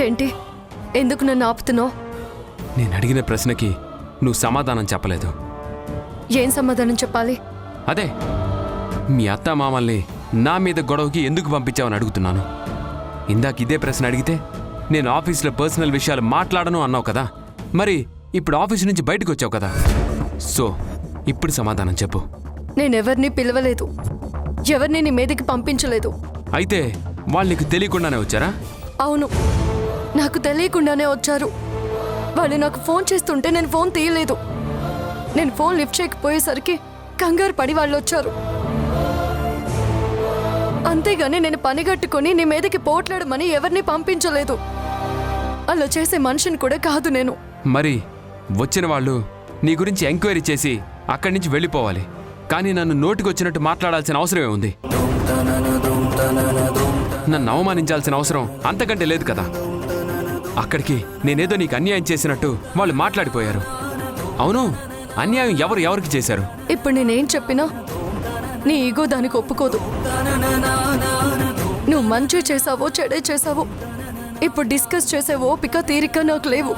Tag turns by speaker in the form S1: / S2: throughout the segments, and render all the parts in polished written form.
S1: ఏంటి ఎందుకు నన్ను ఆపుతున్నావు?
S2: నేను అడిగిన ప్రశ్నకి నువ్వు సమాధానం చెప్పలేదు.
S1: ఏం సమాధానం చెప్పాలి?
S2: అదే మీ అత్త మామల్ని నా మీద గొడవకి ఎందుకు పంపించావని అడుగుతున్నాను. ఇందాక ఇదే ప్రశ్న అడిగితే నేను ఆఫీస్లో పర్సనల్ విషయాలు మాట్లాడను అన్నావు కదా, మరి ఇప్పుడు ఆఫీస్ నుంచి బయటకు వచ్చావు కదా, సో ఇప్పుడు సమాధానం చెప్పు.
S1: నేనెవరిని పిలవలేదు, ఎవరిని నీ మీదకి పంపించలేదు.
S2: అయితే వాళ్ళు నీకు తెలియకుండానే వచ్చారా?
S1: అవును, నాకు తెలియకుండానే వచ్చారు. వాళ్ళు నాకు ఫోన్ చేస్తుంటే నేను ఫోన్ తీయలేదు. నేను ఫోన్ లిఫ్ట్ చేయకపోయేసరికి కంగారు పడి వాళ్ళు వచ్చారు. అంతేగాని నేను పనిగట్టుకుని నీ మీదకి పోట్లాడమని ఎవరిని పంపించలేదు. అలా చేసే మనిషిని కూడా కాదు నేను.
S2: మరి వచ్చిన వాళ్ళు నీ గురించి ఎంక్వైరీ చేసి అక్కడి నుంచి వెళ్ళిపోవాలి, కానీ నన్ను నోటికొచ్చినట్టు మాట్లాడాల్సిన అవసరమే ఉంది. నన్ను అవమానించాల్సిన అవసరం అంతకంటే లేదు కదా. అక్కడికి నేనేదో నీకు అన్యాయం చేసినట్టు వాళ్ళు మాట్లాడిపోయారు. అవును, అన్యాయం ఎవరికి చేశారు?
S1: ఇప్పుడు నేనేం చెప్పినా నీ ఈగో దానికి ఒప్పుకోదు. నువ్వు మంచి చేసావో చెడే చేసావో ఇప్పుడు డిస్కస్ చేసే ఓపిక తీరిక నాకు లేవు.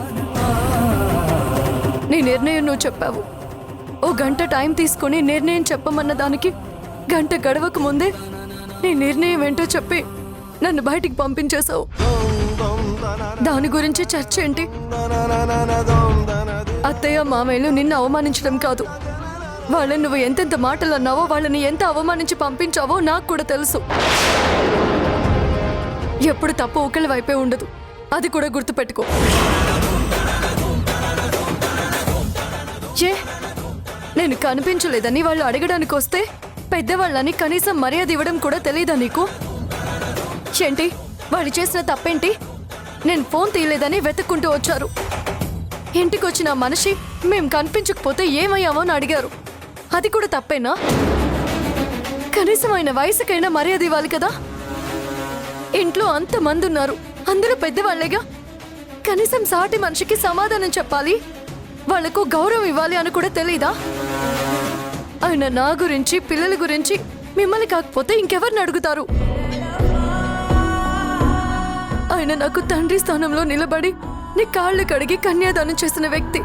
S1: నీ నిర్ణయం నువ్వు చెప్పావు. ఓ గంట టైం తీసుకుని నిర్ణయం చెప్పమన్న దానికి గంట గడవక ముందే నీ నిర్ణయం ఏంటో చెప్పి నన్ను బయటికి పంపించేశావు. దాని గురించి చర్చ ఏంటి? అత్తయ్య మామయ్యలు నిన్ను అవమానించడం కాదు, వాళ్ళని నువ్వు ఎంతెంత మాటలు అన్నావో, వాళ్ళని ఎంత అవమానించి పంపించావో నాకు కూడా తెలుసు. ఎప్పుడు తప్పు ఒకళ్ళ వైపే ఉండదు, అది కూడా గుర్తుపెట్టుకో. ఏ నేను కనిపించలేదని వాళ్ళు అడగడానికి వస్తే పెద్దవాళ్ళని కనీసం మర్యాద ఇవ్వడం కూడా తెలీదా నీకు? ఏంటి వాళ్ళు చేసిన తప్పేంటి? నేను ఫోన్ తీయలేదని వెతుక్కుంటూ వచ్చారు. ఇంటికి వచ్చిన మనిషి మేం కనిపించకపోతే ఏమయ్యామో అని అడిగారు. అది కూడా తప్పేనా? కనీసం ఆయన వయసుకైనా మర్యాద ఇవ్వాలి కదా. ఇంట్లో అంతమంది ఉన్నారు, అందరూ పెద్దవాళ్లేగా. కనీసం సాటి మనిషికి సమాధానం చెప్పాలి, వాళ్లకు గౌరవం ఇవ్వాలి అని కూడా తెలీదా? ఆయన నా గురించి పిల్లల గురించి మిమ్మల్ని కాకపోతే ఇంకెవరిని అడుగుతారు? ఆయన నాకు తండ్రి స్థానంలో నిలబడి నీ కాళ్ళు కడిగి కన్యాదానం చేసిన వ్యక్తి.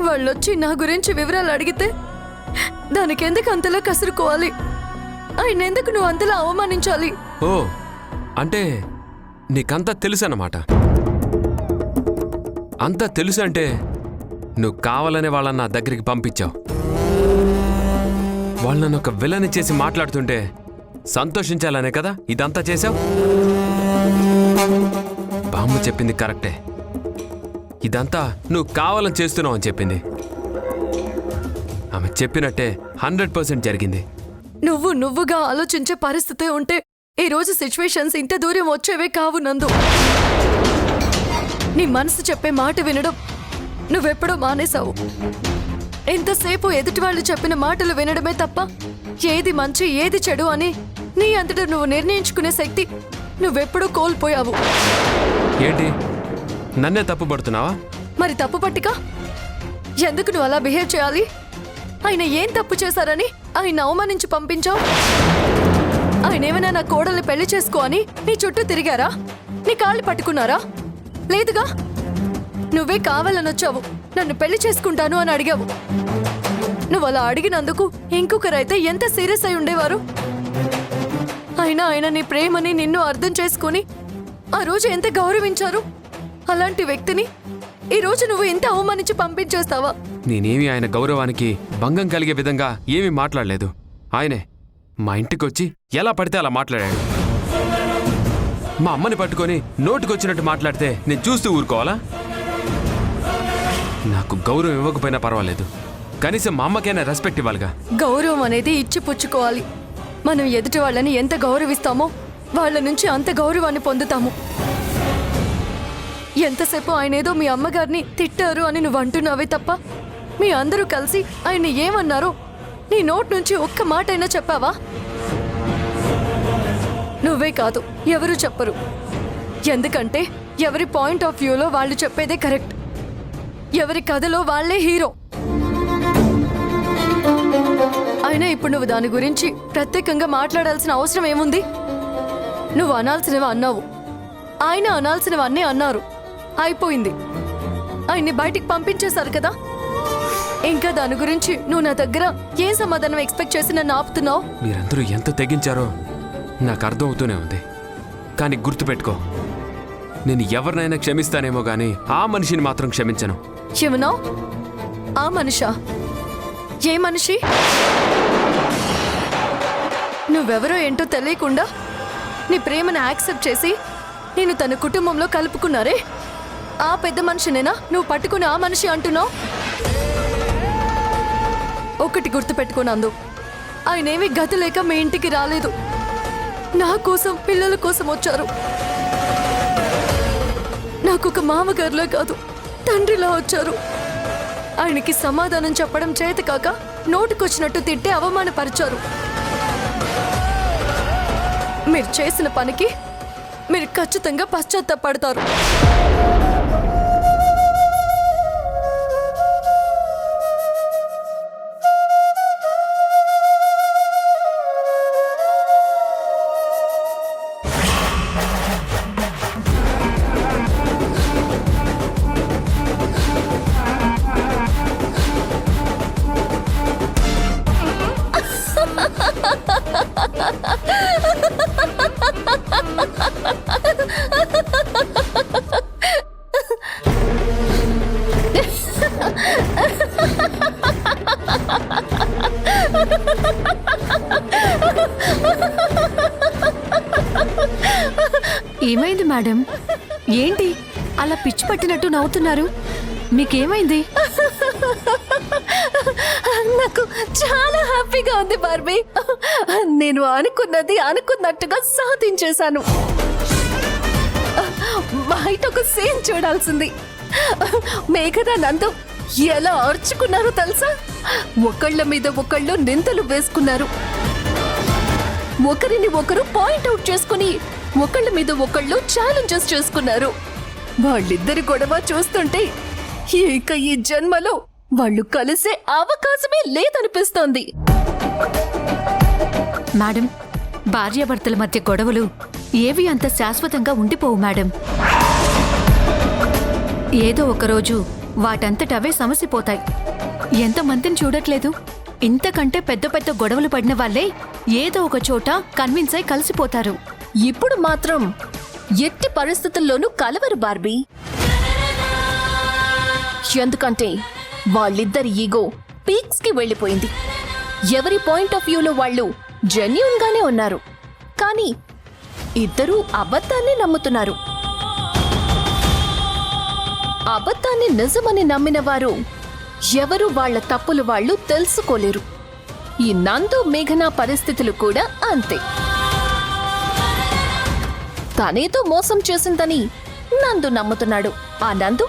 S1: వాళ్ళొచ్చి నా గురించి వివరాలు అడిగితే దానికి ఎందుకు అంతలా కసురుకోవాలి? ఆయన ఎందుకు నువ్వు అంతలా అవమానించాలి?
S2: ఓ, అంటే నీకంతా తెలుసు అన్నమాట. అంతా తెలుసు అంటే నువ్వు కావాలనే వాళ్ళని నా దగ్గరికి పంపించావు. వాళ్ళని ఒక విలని చేసి మాట్లాడుతుంటే సంతోషించాలనే కదా ఇదంతా చేశావు. బామ్మ చెప్పింది కరెక్టే, ఇదంతా నువ్వు కావాలని చేస్తున్నావు అని చెప్పింది. ఆమె చెప్పినట్టే 100% జరిగింది.
S1: నువ్వుగా ఆలోచించే పరిస్థితి ఉంటే ఈ రోజు సిచ్యువేషన్స్ ఇంత దూరం వచ్చేవే కావు నందు. నీ మనసు చెప్పే మాట వినడం నువ్వెప్పుడో మానేశావు. ఎంతసేపు ఎదుటి వాళ్ళు చెప్పిన మాటలు వినడమే తప్ప ఏది మంచి ఏది చెడు అని నీ అంతటా నువ్వు నిర్ణయించుకునే శక్తి నువ్వెప్పుడూ కోల్పోయావు.
S2: ఏంటి నన్నే తప్పు పడుతున్నావా?
S1: మరి తప్పు పట్టిక ఎందుకు నువ్వు అలా బిహేవ్ చేయాలి? ఆయన ఏం తప్పు చేశారని ఆయన అవమానించి పంపించావు? ఆయన ఏమైనా నా కోడల్ని పెళ్లి చేసుకో అని నీ చుట్టూ తిరిగారా? నీ కాళ్ళు పట్టుకున్నారా? లేదుగా. నువ్వే కావాలనొచ్చావు, నన్ను పెళ్లి చేసుకుంటాను అని అడిగావు. నువ్వు అలా అడిగినందుకు ఇంకొకరైతే ఎంత సీరియస్ అయి ఉండేవారు? ఆయన నీ ప్రేమని నిన్ను అర్థం చేసుకుని ఆ రోజు ఎంత గౌరవించారు. అలాంటి వ్యక్తిని ఈ రోజు నువ్వు ఎంత అవమానించి పంపించేస్తావా?
S2: నేనేమి ఆయన గౌరవానికి భంగం కలిగే విధంగా ఏమీ మాట్లాడలేదు. ఆయనే మా ఇంటికొచ్చి ఎలా పడితే అలా మాట్లాడాడు. మా అమ్మని పట్టుకొని నోటికొచ్చినట్టు మాట్లాడితే నేను చూస్తూ ఊరుకోవాలా? నాకు గౌరవం ఇవ్వకపోయినా పర్వాలేదు, కనీసం మా అమ్మకైనా రెస్పెక్ట్ ఇవ్వాలిగా.
S1: గౌరవం అనేది ఇచ్చి పుచ్చుకోవాలి. మనం ఎదుటి వాళ్ళని ఎంత గౌరవిస్తామో వాళ్ళ నుంచి అంత గౌరవాన్ని పొందుతాము. ఎంతసేపు ఆయన ఏదో మీ అమ్మగారిని తిట్టారు అని నువ్వు అంటున్నావే తప్ప మీ అందరూ కలిసి ఆయన ఏమన్నారో నీ నోట్ నుంచి ఒక్క మాట అయినా చెప్పావా? నువ్వే కాదు, ఎవరు చెప్పరు. ఎందుకంటే ఎవరి పాయింట్ ఆఫ్ వ్యూలో వాళ్ళు చెప్పేదే కరెక్ట్. ఎవరి కథలో వాళ్లే హీరో. అయినా ఇప్పుడు నువ్వు దాని గురించి ప్రత్యేకంగా మాట్లాడాల్సిన అవసరం ఏముంది? నువ్వు అనాల్సినవి అన్నావు, ఆయన అనాల్సినవన్నీ అన్నారు. అయిపోయింది. ఆయన్ని బయటికి పంపించేశారు కదా. ఇంకా దాని గురించి నువ్వు నా దగ్గర ఏం సమాధానం ఎక్స్పెక్ట్ చేసి నన్ను ఆపుతున్నావు?
S2: మీరందరూ ఎంత తెగించారో నాకు అర్థం అవుతూనే ఉంది. కానీ గుర్తుపెట్టుకో, నేను ఎవరినైనా క్షమిస్తానేమో గానీ ఆ మనిషిని మాత్రం క్షమించను.
S1: ఏమన్నావు? ఆ మనిషా? ఏ మనిషి? నువ్వెవరో ఏంటో తెలియకుండా నీ ప్రేమను యాక్సెప్ట్ చేసి నేను తన కుటుంబంలో కలుపుకున్నారే, ఆ పెద్ద మనిషినేనా నువ్వు పట్టుకుని ఆ మనిషి అంటున్నావు? ఒకటి గుర్తుపెట్టుకున్నందు, ఆయనేమీ గతి లేక మీ ఇంటికి రాలేదు. నా కోసం, పిల్లల కోసం వచ్చారు. నాకొక మామగారులా కాదు, తండ్రిలా వచ్చారు. ఆయనకి సమాధానం చెప్పడం చేత కాక నోటికొచ్చినట్టు తిట్టి అవమానపరిచారు. మీరు చేసిన పనికి మీరు ఖచ్చితంగా పశ్చాత్తాపడతారు.
S3: ఏమైంది మేడం? ఏంటి అలా పిచ్చి పట్టినట్టు నవ్వుతున్నారు? మీకేమైంది?
S1: నాకు చాలా హ్యాపీగా ఉంది బార్బీ. నేను అనుకున్నది అనుకున్నట్టుగా సాధించేశాను. బయట ఒక సీన్ చూడాల్సింది. మేఘనా నందు ఎలా అర్చుకున్నారో తెలుసా? ఒకళ్ళ మీద ఒకళ్ళు నిందలు వేసుకున్నారు. ఒకరిని ఒకరు పాయింట్ అవుట్ చేసుకుని ఒకళ్ళ మీద ఒకళ్ళు ఛాలెంజెస్ చేసుకున్నారు. వాళ్ళిద్దరి గొడవ చూస్తుంటే ఇక ఈ జన్మలో వాళ్ళు కలిసే అవకాశమే లేదనిపిస్తోంది.
S3: మేడం, భార్యాభర్తల మధ్య గొడవలు ఏవి అంత శాశ్వతంగా ఉండిపోవు మేడం. ఏదో ఒకరోజు వాటంతటవే సమసిపోతాయి. ఎంతమందిని చూడట్లేదు? ఇంతకంటే పెద్ద పెద్ద గొడవలు పడిన వాళ్ళే ఏదో ఒక చోట కన్విన్స్ అయి కలిసిపోతారు.
S1: ఇప్పుడు మాత్రం ఎట్టి పరిస్థితుల్లోనూ కలవరు బార్బీ. ఎందుకంటే వాళ్ళిద్దరి ఈగో పీక్స్ కి వెళ్లిపోయింది. ఎవరి పాయింట్ ఆఫ్ వ్యూలో వాళ్ళు జెన్యూన్ గానే ఉన్నారు, కానీ ఇద్దరూ అబద్ధాన్ని నమ్ముతున్నారు. అబద్ధాన్ని నిజమని నమ్మిన వారు ఎవరు వాళ్ళ తప్పులు వాళ్ళు తెలుసుకోలేరు. ఈ నందు మేఘనా పరిస్థితులు కూడా అంతే. తనేదో మోసం చేసిందని నందు నమ్ముతున్నాడు. ఆ నందు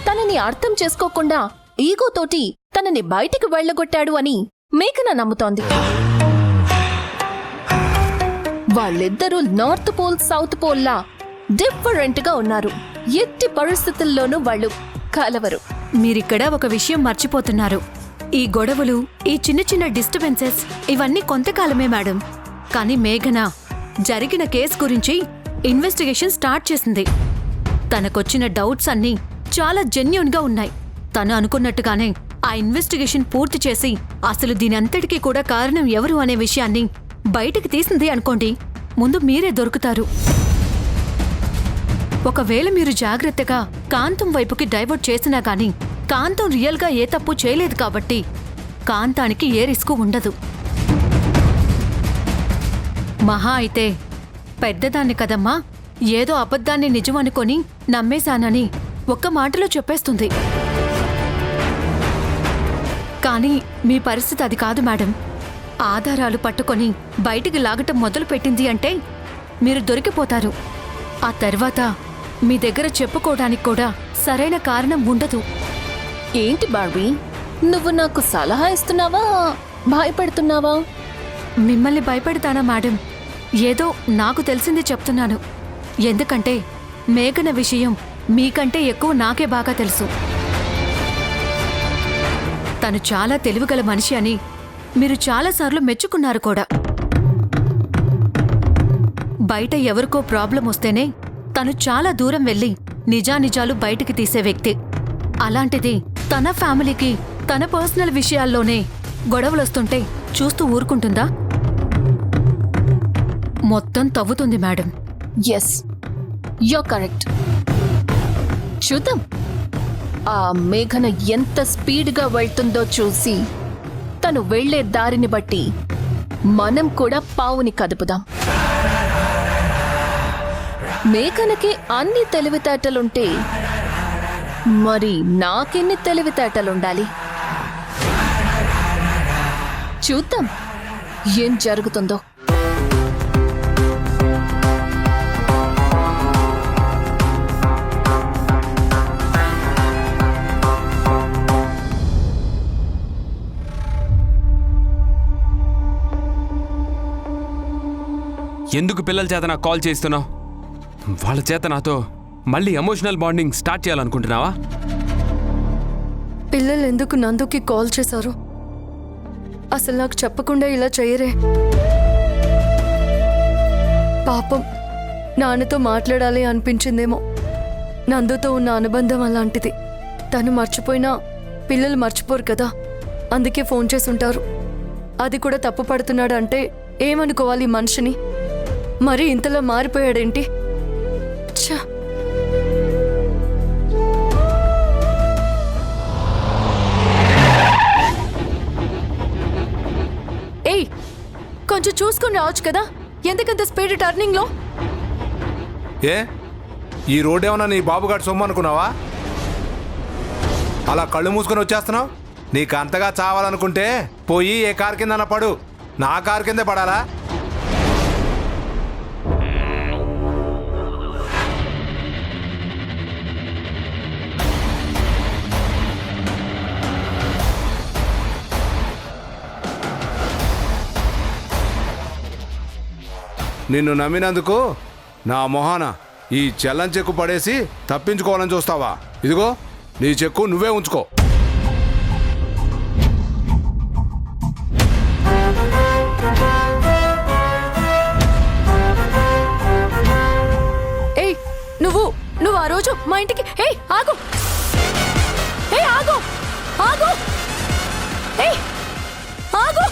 S1: తనని అర్థం చేసుకోకుండా ఈగోతోటి తనని బయటికి వెళ్లగొట్టాడు అని మేఘన నమ్ముతోంది. వాళ్ళిద్దరూ నార్త్ పోల్ సౌత్ పోల్ లా డిఫరెంట్ గా ఉన్నారు. ఎట్టి పరిస్థితుల్లోనూ వాళ్ళు కలవరు.
S3: మీరిక్కడ ఒక విషయం మర్చిపోతున్నారు. ఈ గొడవలు, ఈ చిన్న చిన్న డిస్టర్బెన్సెస్ ఇవన్నీ కొంతకాలమే మేడం. కానీ మేఘన జరిగిన కేసు గురించి ఇన్వెస్టిగేషన్ స్టార్ట్ చేసింది. తనకొచ్చిన డౌట్స్ అన్నీ చాలా జెన్యూన్ గా ఉన్నాయి. తను అనుకున్నట్టుగానే ఆ ఇన్వెస్టిగేషన్ పూర్తి చేసి అసలు దీనంతటికీ కూడా కారణం ఎవరు అనే విషయాన్ని బయటికి తీసింది అనుకోండి, ముందు మీరే దొరుకుతారు. ఒకవేళ మీరు జాగ్రత్తగా కాంతం వైపుకి డైవర్ట్ చేసినా గానీ కాంతం రియల్గా ఏ తప్పు చేయలేదు కాబట్టి కాంతానికి ఏ రిస్కు ఉండదు. మహా అయితే పెద్దదాన్ని కదమ్మా, ఏదో అబద్ధాన్ని నిజమనుకొని నమ్మేశానని ఒక్క మాటలో చెప్పేస్తుంది. కానీ మీ పరిస్థితి అది కాదు మేడం. ఆధారాలు పట్టుకొని బయటికి లాగటం మొదలుపెట్టింది అంటే మీరు దొరికిపోతారు. ఆ తర్వాత మీ దగ్గర చెప్పుకోవడానికి కూడా సరైన కారణం ఉండదు.
S1: ఏంటి బార్బీ, నువ్వు నాకు సలహా ఇస్తున్నావా, భయపెడుతున్నావా?
S3: మిమ్మల్ని భయపెడతానా మేడం? ఏదో నాకు తెలిసింది చెప్తున్నాను. ఎందుకంటే మేఘన విషయం మీకంటే ఎక్కువ నాకే బాగా తెలుసు. తను చాలా తెలివిగల మనిషి అని మీరు చాలాసార్లు మెచ్చుకున్నారు కూడా. బయట ఎవరికో ప్రాబ్లం వస్తేనే తను చాలా దూరం వెళ్ళి నిజానిజాలు బయటికి తీసే వ్యక్తి. అలాంటిది తన ఫ్యామిలీకి తన పర్సనల్ విషయాల్లోనే గొడవలొస్తుంటే చూస్తూ ఊరుకుంటుందా? మొత్తం తవ్వుతుంది మేడం.
S4: Yes, you correct. చూద్దాం ఆ మేఘన ఎంత స్పీడ్గా వెళ్తుందో చూసి తను వెళ్లే దారిని బట్టి మనం కూడా పావుని కదుపుదాం. మేఘనకి అన్ని తెలివితేటలుంటే మరి నాకెన్ని తెలివితేటలుండాలి? చూద్దాం ఏం జరుగుతుందో.
S2: ఎందుకు పిల్లల చేత నాకు కాల్ చేస్తున్నావు? వాళ్ళ చేత నాతో మళ్ళీ ఎమోషనల్ బాండింగ్ స్టార్ట్ చేయాలనుకుంటున్నావా?
S1: పిల్లలు ఎందుకు నందుకి కాల్ చేశారు? అసలు నాకు చెప్పకుండా ఇలా చేయరే. పాపం నాన్నతో మాట్లాడాలి అనిపించిందేమో. నందుతో ఉన్న అనుబంధం అలాంటిది. తను మర్చిపోయినా పిల్లలు మర్చిపోరు కదా, అందుకే ఫోన్ చేసుంటారు. అది కూడా తప్పు పడుతున్నాడు అంటే ఏమనుకోవాలి మనిషిని? మరి ఇంతలా మారిపోయాడేంటి? ఛ! ఏయ్, కొంచెం చూసుకుని రావచ్చు కదా, ఎందుకంత స్పీడ్ టర్నింగ్ లో?
S5: ఏ ఈ రోడ్ ఏమన్నా నీ బాబుగాడి సొమ్ము అనుకున్నావా? అలా కళ్ళు మూసుకొని వచ్చేస్తున్నావు. నీకు అంతగా చావాలనుకుంటే పోయి ఏ కారు కింద పడు. నా కారు కిందే పడాలా? నిన్ను నమ్మినందుకు నా మొహాన ఈ చెల్లం చెక్కు పడేసి తప్పించుకోవాలని చూస్తావా? ఇదిగో నీ చెక్కు నువ్వే ఉంచుకో.
S1: ఏయ్, నువ్వు ఆ రోజు మా ఇంటికి. ఏయ్ ఆగు, ఏయ్ ఆగు, ఆగు, ఏయ్ ఆగు.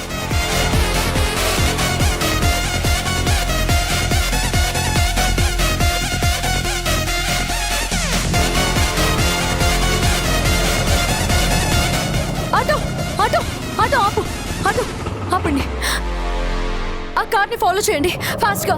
S1: ఆటో ఆటో ఆటో ఆపు, ఆటో ఆపండి. ఆ కార్ని ఫాలో చేయండి ఫాస్ట్గా.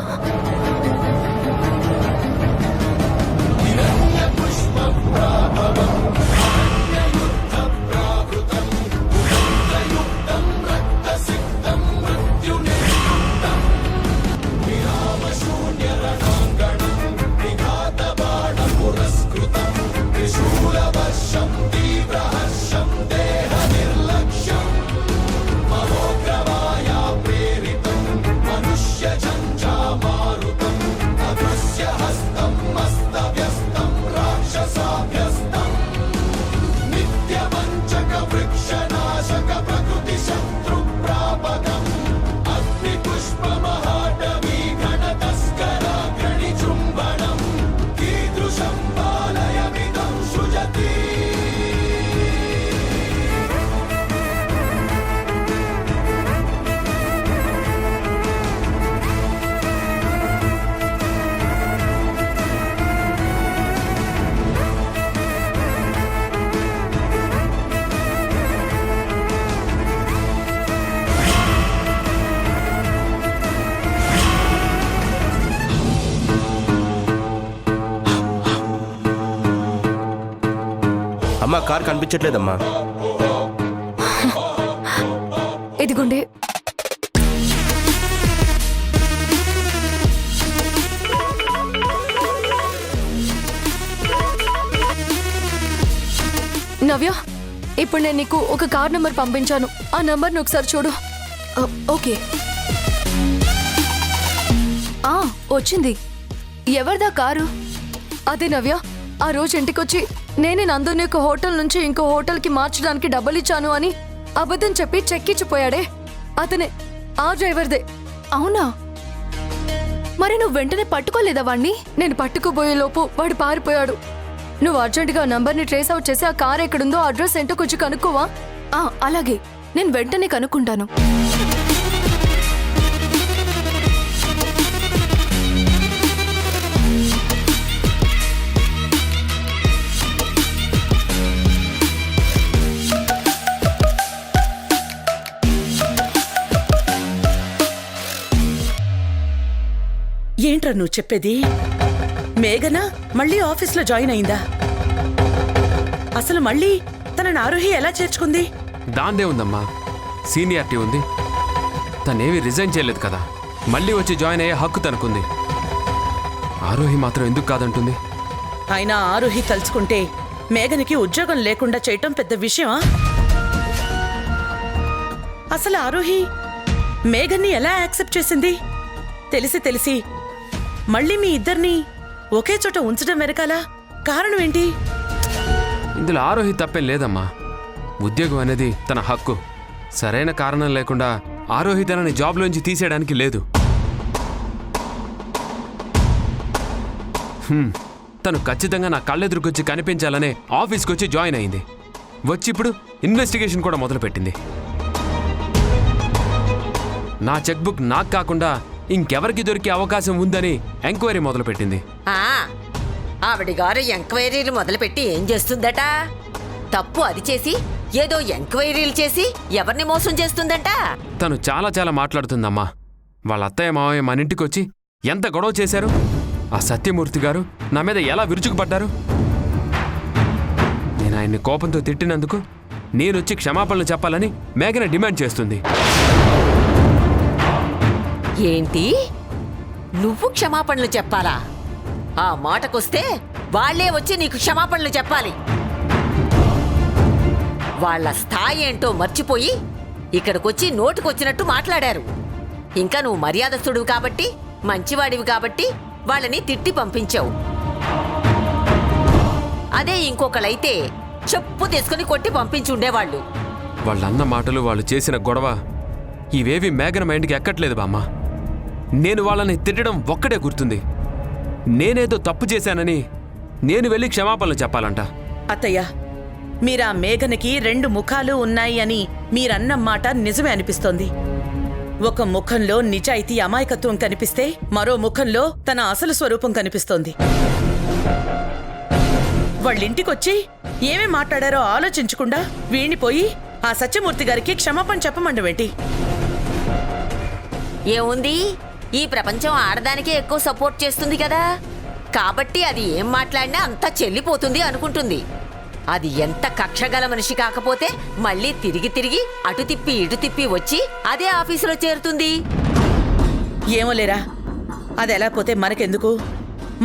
S6: అమ్మా, కార్ కనిపించట్లేదమ్మా.
S1: ఇదిగోండి. నవ్య, ఇప్పుడు నేను నీకు ఒక కార్ నెంబర్ పంపించాను. ఆ నెంబర్ని ఒకసారి చూడు. ఓకే, వచ్చింది. ఎవరిదా కారు? అదే నవ్య, ఆ రోజు ఇంటికొచ్చి నేనే నందుని ఒక హోటల్ నుంచి ఇంకో హోటల్కి మార్చడానికి డబ్బులు ఇచ్చాను అని అబద్ధం చెప్పి చెక్కిచ్చిపోయాడే, అతనే. ఆ డ్రైవర్దే.
S4: అవునా? మరి నువ్వు వెంటనే పట్టుకోలేదా వాణ్ణి?
S1: నేను పట్టుకుపోయే లోపు వాడు పారిపోయాడు. నువ్వు అర్జెంటుగా ఆ నంబర్ని ట్రేస్ అవుట్ చేసి ఆ కార్ ఎక్కడుందో అడ్రస్ ఏంటో కొంచెం కనుక్కోవా?
S4: అలాగే, నేను వెంటనే కనుక్కుంటాను.
S7: ఏంట్రా నువ్వు చెప్పేది? మేఘన మళ్ళీ ఆఫీస్లో జాయిన్ అయిందా? అసలు మళ్ళీ తనని ఆరోహి ఎలా చేర్చుకుంది?
S2: దాందే ఉందమ్మా, సీనియారిటీ ఉంది. తనేవి రిజైన్ చేయలేదు కదా, మళ్ళీ వచ్చి జాయిన్ అయ్యే హక్కు తనకుంది. ఆరోహి మాత్రం ఎందుకు కాదంటుంది?
S7: అయినా ఆరోహి తలుచుకుంటే మేఘనికి ఉద్యోగం లేకుండా చేయటం పెద్ద విషయమా? అసలు ఆరోహి మేఘన్ని ఎలా యాక్సెప్ట్ చేసింది? తెలిసి మళ్ళీ మీ ఇద్దరిని ఒకే చోట ఉంచడం వెనకాల కారణం ఏంటి?
S2: ఇందులో ఆరోహి తప్పేం లేదమ్మా. ఉద్యోగం అనేది తన హక్కు. సరైన కారణం లేకుండా ఆరోహి తనని జాబ్లోంచి తీసేయడానికి లేదు. తను ఖచ్చితంగా నా కళ్ళెదురుకొచ్చి కనిపించాలనే ఆఫీస్కి వచ్చి జాయిన్ అయింది. వచ్చి ఇప్పుడు ఇన్వెస్టిగేషన్ కూడా మొదలుపెట్టింది. నా చెక్ బుక్ నాకు కాకుండా ఇంకెవరికి దొరికే అవకాశం ఉందని ఎంక్వైరీ మొదలుపెట్టింది.
S8: ఆవిడ గారు ఎంక్వైరీలు మొదలుపెట్టి ఏం చేస్తుందట? తప్పు అది చేసి ఏదో ఎంక్వైరీలు చేసి ఎవరిని మోసం చేస్తుందట?
S2: తను చాలా మాట్లాడుతుందమ్మా. వాళ్ళ అత్తయ్య మావయ్య మన ఇంటికి వచ్చి ఎంత గొడవ చేశారు. ఆ సత్యమూర్తి గారు నా మీద ఎలా విరుచుకుపడ్డారు. నేను ఆయన్ని కోపంతో తిట్టినందుకు నేనొచ్చి క్షమాపణలు చెప్పాలని మేఘన డిమాండ్ చేస్తుంది.
S8: ఏంటి, నువ్వు క్షమాపణలు చెప్పాలా? ఆ మాటకొస్తే వాళ్లే వచ్చి నీకు క్షమాపణలు చెప్పాలి. వాళ్ళ స్థాయి ఏంటో మర్చిపోయి ఇక్కడికొచ్చి నోటుకొచ్చినట్టు మాట్లాడారు. ఇంకా నువ్వు మర్యాదస్తుడు కాబట్టి, మంచివాడివి కాబట్టి వాళ్ళని తిట్టి పంపించావు. అదే ఇంకొకళ్ళైతే చెప్పు తీసుకుని కొట్టి పంపించుండేవాళ్ళు.
S2: వాళ్ళన్న మాటలు, వాళ్ళు చేసిన గొడవ ఇవేవి మేఘన మైండ్కి ఎక్కట్లేదు బామ్మ. నేను వాళ్ళని తిట్టడం ఒక్కడే గుర్తుంది. నేనేదో తప్పు చేశానని నేను వెళ్ళి క్షమాపణలు చెప్పాలంట.
S7: అత్తయ్య, మీరా మేఘనకి 2 ముఖాలు ఉన్నాయి అని మీరన్న మాట నిజమే అనిపిస్తోంది. ఒక ముఖంలో నిజాయితీ అమాయకత్వం కనిపిస్తే మరో ముఖంలో తన అసలు స్వరూపం కనిపిస్తోంది. వాళ్ళింటికొచ్చి ఏమేం మాట్లాడారో ఆలోచించకుండా వీణిపోయి ఆ సత్యమూర్తి గారికి క్షమాపణ చెప్పమండవేంటి?
S8: ఏముంది, ఈ ప్రపంచం ఆడదానికే ఎక్కువ సపోర్ట్ చేస్తుంది కదా, కాబట్టి అది ఏం మాట్లాడినా అంతా చెల్లిపోతుంది అనుకుంటుంది. అది ఎంత కక్షగల మనిషి కాకపోతే మళ్ళీ తిరిగి అటు తిప్పి ఇటు తిప్పి వచ్చి అదే ఆఫీసులో చేరుతుంది.
S7: ఏమోలేరా, అది ఎలా పోతే మనకెందుకు?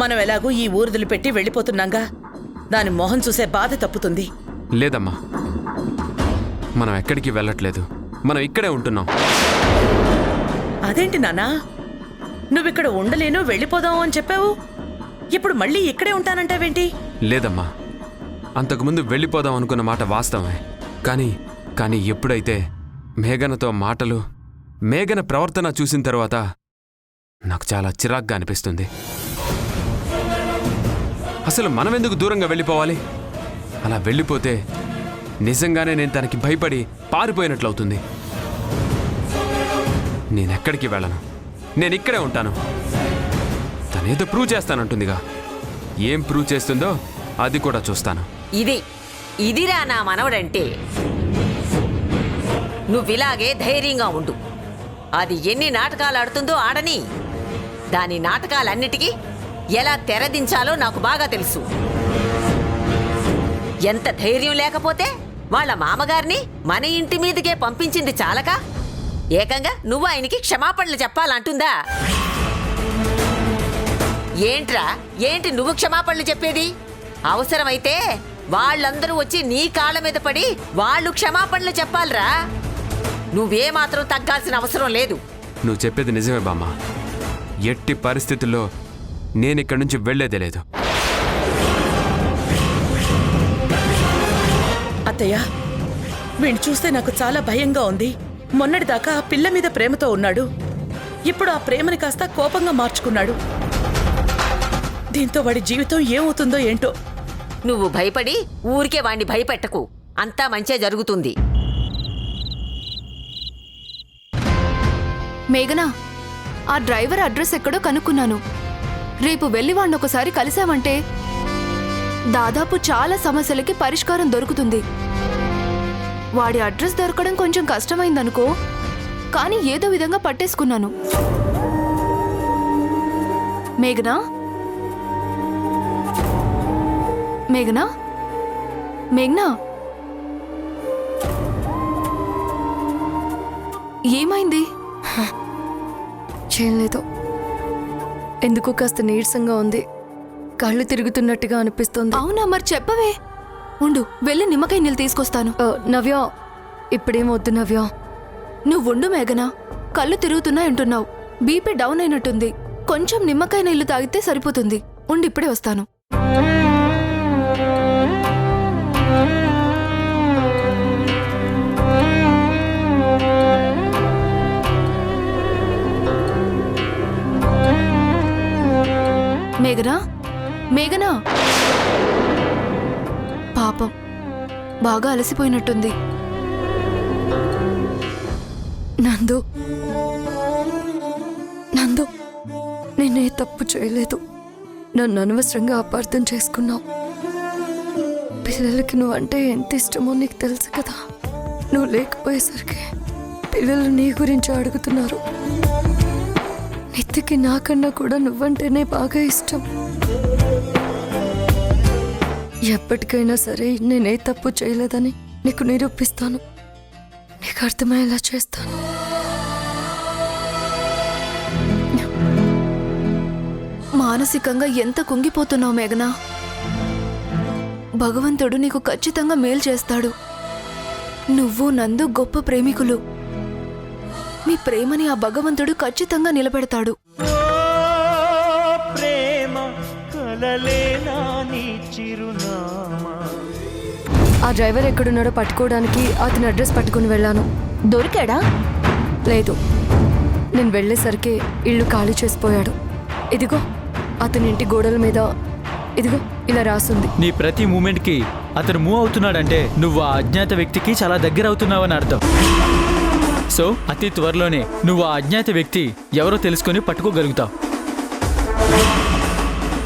S7: మనం ఎలాగూ ఈ ఊరుదులు పెట్టి వెళ్ళిపోతున్నాంగా, దాని మొహం చూసే బాధ తప్పుతుంది.
S2: లేదమ్మా, మనం ఎక్కడికి వెళ్ళట్లేదు, మనం ఇక్కడే ఉంటున్నాం.
S7: అదేంటి నాన్నా, నువ్విక్కడ ఉండలేను వెళ్ళిపోదావు అని చెప్పావు, ఇప్పుడు మళ్ళీ ఇక్కడే ఉంటానంటావేంటి?
S2: లేదమ్మా, అంతకుముందు వెళ్ళిపోదాం అనుకున్న మాట వాస్తవమే. కానీ ఎప్పుడైతే మేఘనతో మాటలు, మేఘన ప్రవర్తన చూసిన తర్వాత నాకు చాలా చిరాగ్గా అనిపిస్తుంది. అసలు మనమెందుకు దూరంగా వెళ్ళిపోవాలి? అలా వెళ్ళిపోతే నిజంగానే నేను తనకి భయపడి పారిపోయినట్లవుతుంది. నేనెక్కడికి వెళ్ళను, నేనిక్కడే ఉంటాను. తనేదో ప్రూవ్ చేస్తానంటుందిగా, ఏం ప్రూవ్ చేస్తుందో అది కూడా చూస్తాను.
S8: ఇదిరా నా మనవడంటే. నువ్విలాగే ధైర్యంగా ఉండు. అది ఎన్ని నాటకాలు ఆడుతుందో ఆడని. దాని నాటకాలన్నిటికీ ఎలా తెరదించాలో నాకు బాగా తెలుసు. ఎంత ధైర్యం లేకపోతే వాళ్ళ మామగారిని మన ఇంటి మీదకే పంపించింది చాలక ఏకంగా నువ్వు ఆయనకి క్షమాపణలు చెప్పాలంటుందా? ఏంటి నువ్వు క్షమాపణలు చెప్పేది? అవసరమైతే వాళ్ళందరూ వచ్చి నీ కాళ్ళ మీద పడి వాళ్ళు క్షమాపణలు చెప్పాలరా. నువ్వేమాత్రం తగ్గాల్సిన అవసరం లేదు.
S2: నువ్వు చెప్పేది నిజమే బామ్మ. ఎట్టి పరిస్థితుల్లో నేనిక్కడి నుంచి వెళ్లేదే లేదు.
S7: అత్తయ్య, వీణ్ణి చూస్తే నాకు చాలా భయంగా ఉంది. మొన్నటిదాకా ఆ పిల్ల మీద ప్రేమతో ఉన్నాడు. ఇప్పుడు ఆ ప్రేమని కాస్త కోపంగా మార్చుకున్నాడు. దీంతో వాడి జీవితం ఏమవుతుందో ఏంటో.
S8: నువ్వు భయపడి ఊరికే వాణ్ణి భయపెట్టకు. అంతా మంచే జరుగుతుంది.
S4: మేఘనా, ఆ డ్రైవర్ అడ్రస్ ఎక్కడో కనుక్కున్నాను. రేపు వెళ్ళి వాణ్ణి ఒకసారి కలిసామంటే దాదాపు చాలా సమస్యలకి పరిష్కారం దొరుకుతుంది. వాడి అడ్రస్ దొరకడం కొంచెం కష్టమైందనుకో, కానీ ఏదో విధంగా పట్టేసుకున్నాను. మేఘనా, మేఘనా, మేఘనా, ఏమైంది?
S1: ఏం లేదు. ఎందుకో కాస్త నీరసంగా ఉంది. కళ్ళు తిరుగుతున్నట్టుగా అనిపిస్తుంది.
S4: అవునా, మరి చెప్పవే. ఉండు, వెళ్ళి నిమ్మకాయ నీళ్ళు తీసుకొస్తాను.
S1: నవ్య, ఇప్పుడేం వద్దు నవ్య.
S4: నువ్వుండు మేఘనా, కళ్ళు తిరుగుతున్నాయంటున్నావు. బీపీ డౌన్ అయినట్టుంది. కొంచెం నిమ్మకాయ నీళ్లు తాగితే సరిపోతుంది. ఉండి ఇప్పుడే వస్తాను. మేఘనా, మేఘనా, పాపం బాగా అలసిపోయినట్టుంది.
S1: నందు, నందు, నేనే తప్పు చేయలేదు. నన్ను అనవసరంగా అపార్థం చేసుకున్నావు. పిల్లలకి నువ్వంటే ఎంత ఇష్టమో నీకు తెలుసు కదా. నువ్వు లేకపోయేసరికి పిల్లలు నీ గురించి అడుగుతున్నారు. నిత్యకి నాకన్నా కూడా నువ్వంటేనే బాగా ఇష్టం. ఎప్పటికైనా సరే నేనే తప్పు చేయలేదని నీకు నిరూపిస్తాను. నీకు అర్థమయ్యేలా చేస్తాను.
S4: మానసికంగా ఎంత కుంగిపోతున్నావు మేఘనా. భగవంతుడు నీకు ఖచ్చితంగా మేలు చేస్తాడు. నువ్వు నందు గొప్ప ప్రేమికులు. మీ ప్రేమని ఆ భగవంతుడు ఖచ్చితంగా నిలబెడతాడు.
S1: ఆ డ్రైవర్ ఎక్కడున్నాడో పట్టుకోవడానికి అతని అడ్రస్ పట్టుకుని వెళ్ళాను.
S4: దొరికాడా?
S1: లేదు, నేను వెళ్ళేసరికి ఇల్లు ఖాళీ చేసిపోయాడు. ఇదిగో అతని ఇంటి గోడల మీద ఇదిగో ఇలా రాసుంది.
S9: నీ ప్రతి మూమెంట్కి అతను మూవ్ అవుతున్నాడంటే నువ్వు ఆ అజ్ఞాత వ్యక్తికి చాలా దగ్గర అవుతున్నావని అర్థం. సో అతి త్వరలోనే నువ్వు ఆ అజ్ఞాత వ్యక్తి ఎవరో తెలుసుకొని పట్టుకోగలుగుతావు.